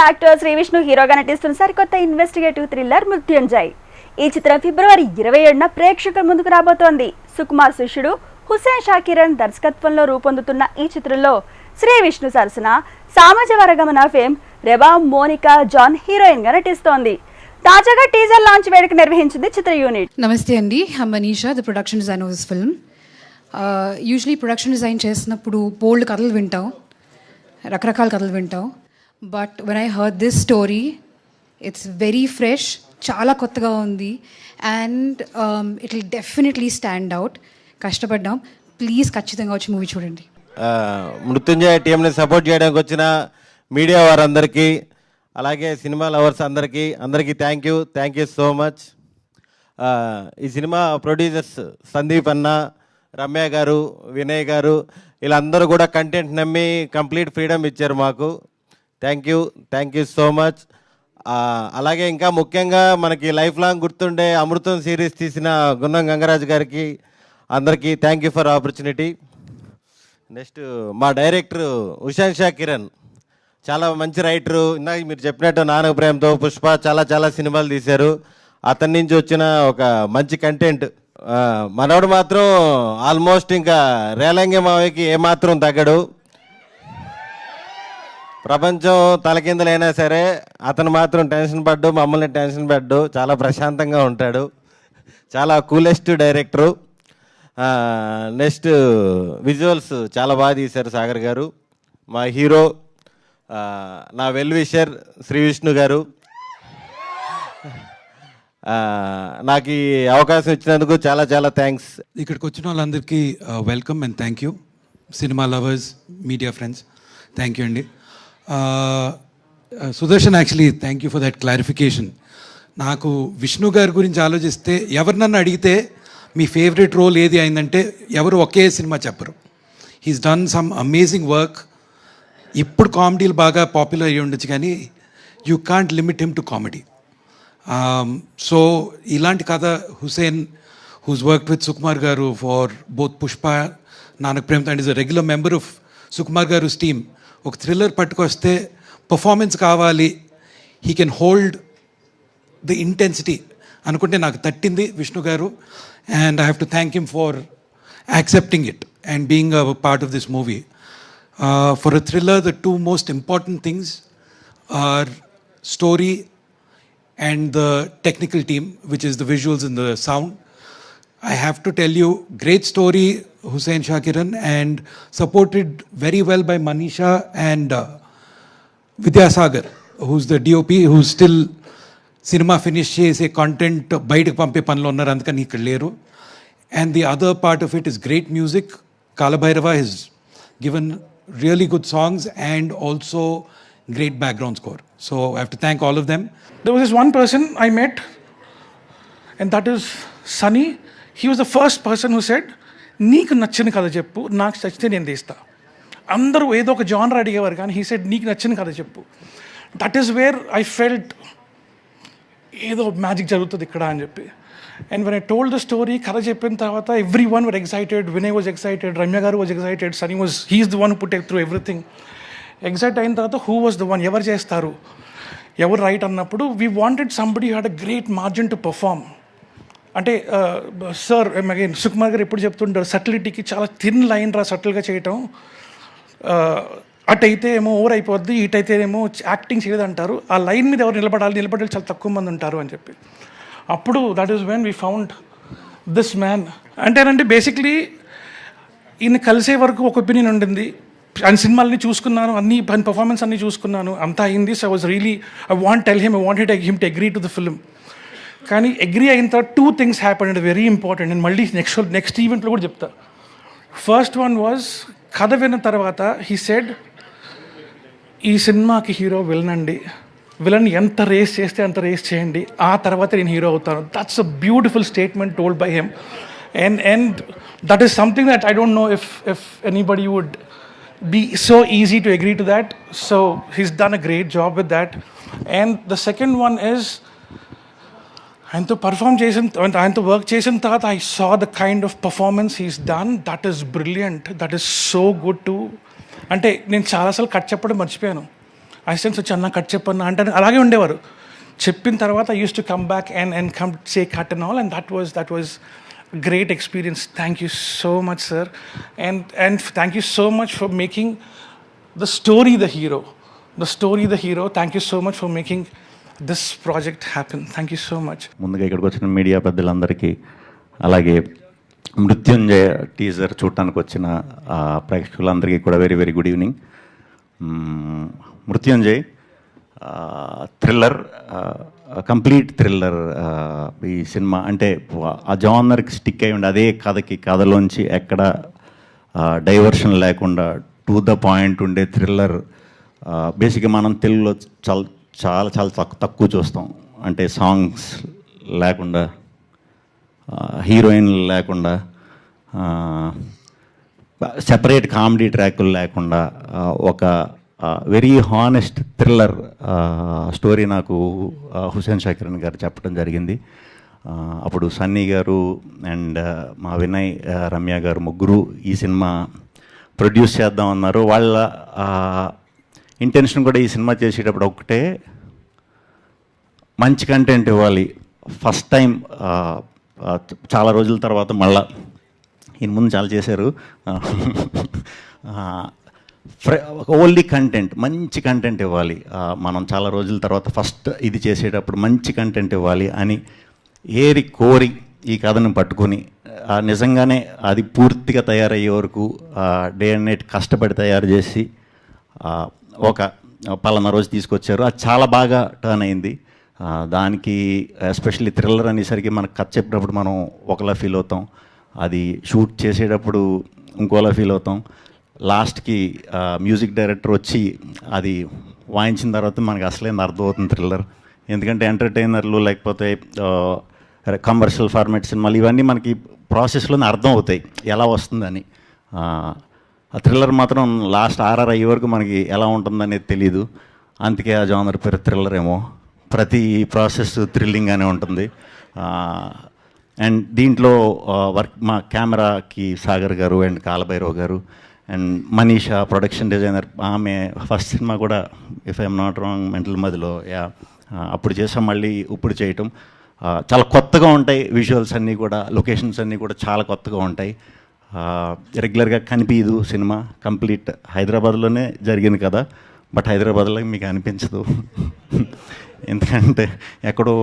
Star actor Shri Vishnu హీరోగా నటిస్తున్న సరికొత్త ఇన్వెస్టిగేటివ్ థ్రిల్లర్ మృత్యుంజయ్. ఈ చిత్రం ఫిబ్రవరి 27న ప్రేక్షకుల ముందుకు రాబోతోంది. సుకుమార్ శిష్యుడు హుసేన్ షా కిరణ్ దర్శకత్వంలో రూపొందుతున్న ఈ చిత్రంలో శ్రీ విష్ణు సరసన సామాజిక వర్గమన fame Reba Monica John heroine గా నటిస్తోంది. తాజాగా టీజర్ లాంచ్ వేడుక నిర్వహించింది చిత్ర యూనిట్. నమస్తే అండి, I'm Manisha, the production designer of this film. Usually production design చేసినప్పుడు బోల్డ్ కథలు వింటాం, రకరకాల కథలు వింటాం. But when I heard this story, it's very fresh, చాలా కొత్తగా ఉంది. And it will definitely stand out. కష్టపడ్డాం, ప్లీజ్ ఖచ్చితంగా వచ్చి మూవీ చూడండి. మృత్యుంజయ టీంని సపోర్ట్ చేయడానికి వచ్చిన మీడియా వారందరికీ, అలాగే సినిమా లవర్స్ అందరికీ థ్యాంక్ యూ సో మచ్. ఈ సినిమా ప్రొడ్యూసర్స్ సందీప్ అన్న, రమ్య గారు, వినయ్ గారు, వీళ్ళందరూ కూడా కంటెంట్ నమ్మి కంప్లీట్ ఫ్రీడమ్ ఇచ్చారు మాకు. Thank you so much. అలాగే ఇంకా ముఖ్యంగా మనకి లైఫ్ లాంగ్ గుర్తుండే అమృతం సిరీస్ తీసిన గున్నం గంగరాజు గారికి అందరికీ thank you for opportunity. Next మా డైరెక్టర్ హుసేన్ షా కిరణ్, చాలా మంచి రైటరు. ఇందాక మీరు చెప్పినట్టు నానక ప్రేమతో, పుష్ప, చాలా సినిమాలు తీశారు. అతని నుంచి వచ్చిన ఒక మంచి కంటెంట్. మనోడు మాత్రం ఆల్మోస్ట్ ఇంకా రేలంగి మావయ్యకి ఏమాత్రం తగ్గడు. ప్రపంచం తలకిందలైనా సరే అతను మాత్రం టెన్షన్ పడ్డు, మమ్మల్ని టెన్షన్ పడ్డు, చాలా ప్రశాంతంగా ఉంటాడు. చాలా కూలెస్ట్ డైరెక్టరు. నెక్స్ట్ విజువల్స్ చాలా బాగా తీశారు సాగర్ గారు. మా హీరో నా వెల్ విషర్ శ్రీ విష్ణు గారు. నాకు ఈ అవకాశం ఇచ్చినందుకు చాలా థ్యాంక్స్. ఇక్కడికి వచ్చిన వాళ్ళందరికీ welcome and thank you. Cinema lovers, media friends, thank you అండి. Sudarshan, actually thank you for that clarification. నాకు విష్ణు గారి గురించి ఆలోచిస్తే ఎవరు నన్ను అడిగితే మీ ఫేవరెట్ రోల్ ఏది అయిందంటే ఎవరు ఒకే సినిమా చెప్పరు. He's done some amazing work. ఇప్పుడు కామెడీలు బాగా పాపులర్ అయ్యి ఉండొచ్చు, కానీ you can't limit him to comedy. So ఇలాంటి కథ Hussain, who's worked with Sukumar garu for both Pushpa, Nannaku Prematho, and is a regular member of Sukumar garu team. ఒక థ్రిల్లర్ పట్టుకొస్తే పర్ఫార్మెన్స్ కావాలి, he can hold the intensity అనుకుంటే నాకు తట్టింది Vishnu garu. And I have to thank him far accepting it and being a part of this movie. For a thriller, the two most important things are story and the technical team, which is the visuals and the sound. I have to tell you, great story, Hussein Shah Kiran, and supported very well by Manisha and Vidyasagar, who's the DOP, who's still cinema finish chese content బయటకు పంపే పనిలో ఉన్నారు, అందుకని ఇక్కడ లేరు. And the other part of it is great music. Kalabhairava has given really good songs and also great background score. So I have to thank all of them. There was this one person I met, and that is Sunny. He was the first person who said, నీకు నచ్చిన కథ చెప్పు, నాకు నచ్చితే నేను తీస్తా. అందరూ ఏదో ఒక జానర్ అడిగేవారు, కానీ హీ సెడ్ నీకు నచ్చిన కథ చెప్పు. That is where I felt ఏదో మ్యాజిక్ జరుగుతుంది ఇక్కడ అని చెప్పి. And when I told the story, కథ చెప్పిన తర్వాత everyone were excited. Vinay was excited, Ramya garu was excited, Sunny was, he's the one who put it through everything. Excited అయిన తర్వాత who was the one, ఎవరు చేస్తారు, ఎవరు right అన్నప్పుడు we wanted somebody who had a great margin to perform. అంటే sir again Sukumar గారు ఎప్పుడు చెప్తుంటారు, సటిలిటీకి చాలా థిన్ లైన్ రా సటిల్గా చేయటం, అటైతే ఏమో ఓవర్ అయిపోద్ది, ఇటైతే ఏమో యాక్టింగ్ చేయదు అంటారు. ఆ లైన్ మీద ఎవరు నిలబడాలి చాలా తక్కువ మంది ఉంటారు అని చెప్పి. అప్పుడు that is when we found this man. అంటేనంటే బేసిక్లీ ఈయన కలిసే వరకు ఒక ఒపీనియన్ ఉండింది. ఆయన సినిమాలని చూసుకున్నాను, అన్ని పర్ఫార్మెన్స్ అన్నీ చూసుకున్నాను, అంతా అయింది. So I was really I wanted him to agree to the film. కానీ అగ్రీ అయిన తర్వాత 2 things happened and very important. నేను మళ్ళీ నెక్స్ట్ ఈవెంట్లో కూడా చెప్తా. ఫస్ట్ వన్ వాజ్, కథ విన్న తర్వాత హీ సెడ్, ఈ సినిమాకి హీరో విలనండి, విలన్ ఎంత రేస్ చేస్తే అంత రేస్ చేయండి, ఆ తర్వాత నేను హీరో అవుతాను. That's a beautiful statement told by him. And that is something that I don't know if anybody would be so easy to agree to that. So he's done a great job with that. And the second one is, ఆయనతో perform చేసిన, ఆయనతో work చేసిన తర్వాత I saw the kind of performance he's done. That is brilliant. That is so good too. అంటే నేను చాలాసార్లు cut చెప్పడం మర్చిపోయాను. అసిస్టెంట్స్ వచ్చి అన్న కట్ చెప్పన్న అంటే అలాగే ఉండేవారు. చెప్పిన తర్వాత I use to come back and come say cut and all, and that was great experience. Thank you so much sir, and thank you so much for making the story the hero. Thank you so much for making this project happen. Thank you so much. ముందుగా ఇక్కడికి వచ్చిన media పెద్దలందరికీ, అలాగే మృత్యుంజయ teaser చూడటానికి వచ్చిన ప్రేక్షకులందరికీ కూడా very very good evening. Mrutyunjay thriller, complete thriller. ఈ సినిమా అంటే ఆ జానర్కి స్టిక్ అయి ఉండి అదే కథలోంచి ఎక్కడ డైవర్షన్ లేకుండా టు ద పాయింట్ ఉండే థ్రిల్లర్. బేసిక్గా మనం తెలుగులో చాలా తక్కువ చూస్తాం. అంటే సాంగ్స్ లేకుండా, హీరోయిన్ లేకుండా, సెపరేట్ కామెడీ ట్రాకులు లేకుండా ఒక వెరీ హానెస్ట్ థ్రిల్లర్ స్టోరీ నాకు హుసేన్ షాకిరన్ గారు చెప్పడం జరిగింది. అప్పుడు సన్నీ గారు అండ్ మా వినయ్, రమ్య గారు ముగ్గురు ఈ సినిమా ప్రొడ్యూస్ చేద్దామన్నారు. వాళ్ళ ఇంటెన్షన్ కూడా ఈ సినిమా చేసేటప్పుడు ఒకటే, మంచి కంటెంట్ ఇవ్వాలి. ఫస్ట్ టైం చాలా రోజుల తర్వాత మళ్ళా, ఈయన ముందు చాలా చేశారు, ఓన్లీ కంటెంట్, మంచి కంటెంట్ ఇవ్వాలి. మనం చాలా రోజుల తర్వాత ఫస్ట్ ఇది చేసేటప్పుడు మంచి కంటెంట్ ఇవ్వాలి అని కోరి ఈ కథను పట్టుకొని నిజంగానే అది పూర్తిగా తయారయ్యే వరకు డే అండ్ నైట్ కష్టపడి తయారు చేసి ఒక పలానా రోజు తీసుకొచ్చారు. అది చాలా బాగా టర్న్ అయింది. దానికి ఎస్పెషల్లీ థ్రిల్లర్ అనేసరికి మనకు కథ చెప్పినప్పుడు మనం ఒకలా ఫీల్ అవుతాం, అది షూట్ చేసేటప్పుడు ఇంకోలా ఫీల్ అవుతాం. లాస్ట్కి మ్యూజిక్ డైరెక్టర్ వచ్చి అది వాయించిన తర్వాత మనకు అసలేం అర్థమవుతుంది థ్రిల్లర్. ఎందుకంటే ఎంటర్టైనర్లు లేకపోతే కమర్షియల్ ఫార్మాట్ సినిమాలు ఇవన్నీ మనకి ప్రాసెస్లోనే అర్థం అవుతాయి ఎలా వస్తుందని. ఆ థ్రిల్లర్ మాత్రం లాస్ట్ ఆర్ఆర్ అయ్యే వరకు మనకి ఎలా ఉంటుందనేది తెలీదు. అందుకే ఆ జానర్ పేరు థ్రిల్లర్ ఏమో. ప్రతి ప్రాసెస్ థ్రిల్లింగ్గానే ఉంటుంది. అండ్ దీంట్లో వర్క్ మా కెమెరాకి సాగర్ గారు అండ్ కాలభైరవ్ గారు అండ్ మనీషా ప్రొడక్షన్ డిజైనర్. ఆమె ఫస్ట్ సినిమా కూడా if I'm not wrong mental మదిలో అప్పుడు చేసాం, మళ్ళీ ఇప్పుడు చేయటం చాలా కొత్తగా ఉంటాయి. విజువల్స్ అన్నీ కూడా, లొకేషన్స్ అన్నీ కూడా చాలా కొత్తగా ఉంటాయి. రెగ్యులర్గా కనిపించదు సినిమా. కంప్లీట్ హైదరాబాద్లోనే జరిగింది కదా, బట్ హైదరాబాద్లో మీకు అనిపించదు. ఎందుకంటే ఎక్కడో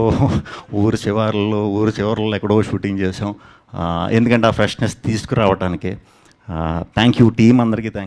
ఊరు చివర్లో ఎక్కడో షూటింగ్ చేసాం. ఎందుకంటే ఆ ఫ్రెష్నెస్ తీసుకురావటానికి. థ్యాంక్ యూ టీం అందరికీ. థ్యాంక్